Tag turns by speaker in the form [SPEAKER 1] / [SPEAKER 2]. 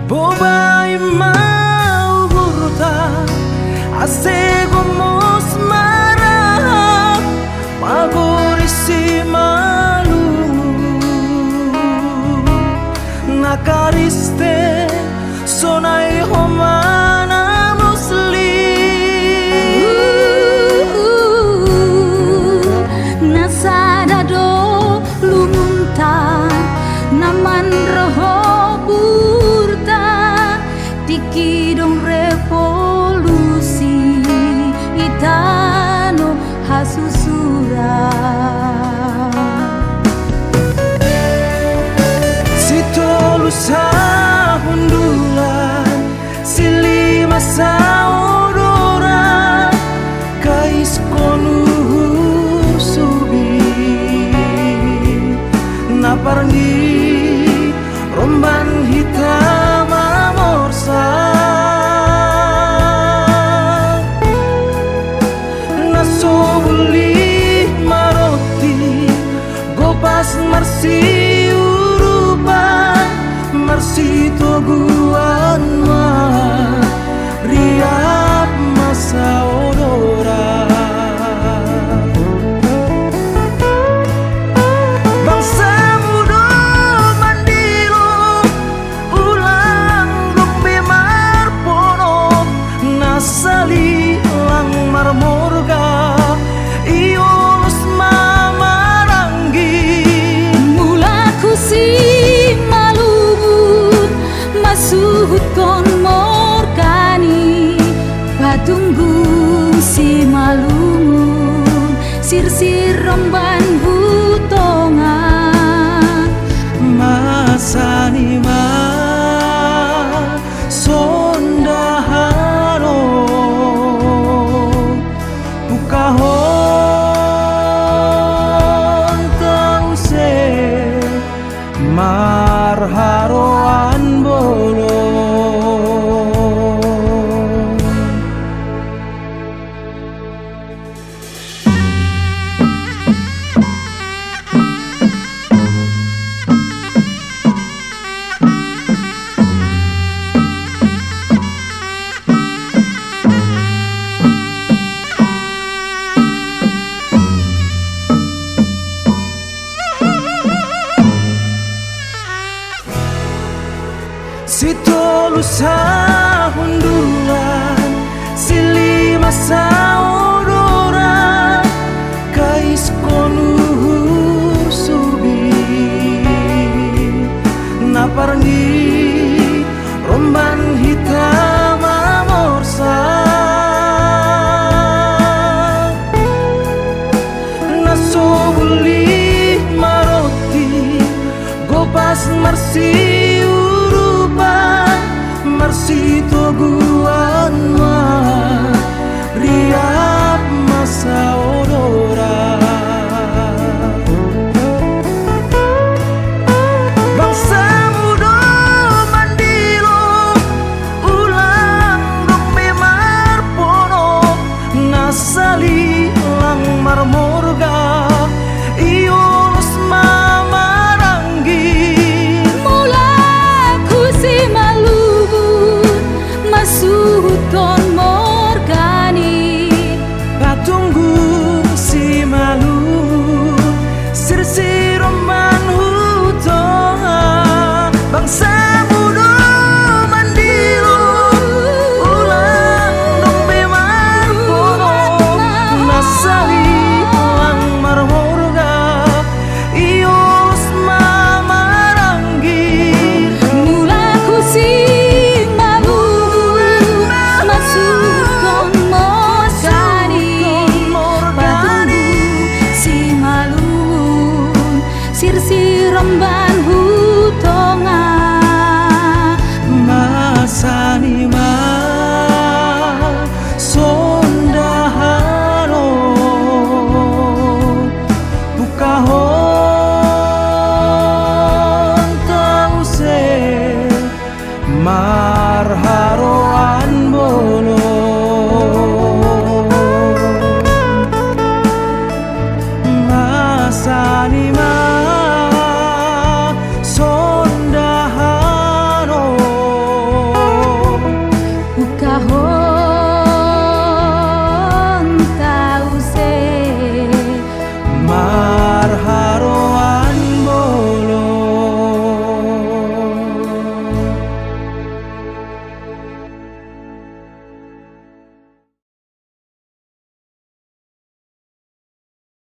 [SPEAKER 1] Bobai mau hurta asego mos marah magorisi malu nakariste sonai homana
[SPEAKER 2] nasadado lumunta naman roho burta dikidong revolusi itano hasusura
[SPEAKER 1] sitolu sahundulan silima saudora kais konuhur subi naparngi romban hitam amorsa nasobuli maroti gopas marsi urupa marsi toguan ma riap masa odora bangsa muda mandilo ulang lumbe marpono nasali lang marmorga iolus mamaranggi
[SPEAKER 2] mulaku si malubun masuhut kon morkani patunggu si malumun sir-sir romban butonga
[SPEAKER 1] masani ma sondahano bukahon tause marharoan bolo sitolu sahundulan silima saudora kais konuhur subi naparngi romban hitam amorsa nasobuli maroti gopas marsi marsi toguan ma riap masa odora bangsa muda mandilo ulang lumbe marpono nasali lang marmorga iolus mamaranggi
[SPEAKER 2] mulaku si suhuton morgani
[SPEAKER 1] patunggu si malu sir-sir romban hutonga bangsa muda mandilo ulang lumbe marpono nasali lang marmorga ios mamaranggi
[SPEAKER 2] mulaku si sir-sir romban hutonga
[SPEAKER 1] masani ma sondahano bukahon tause marha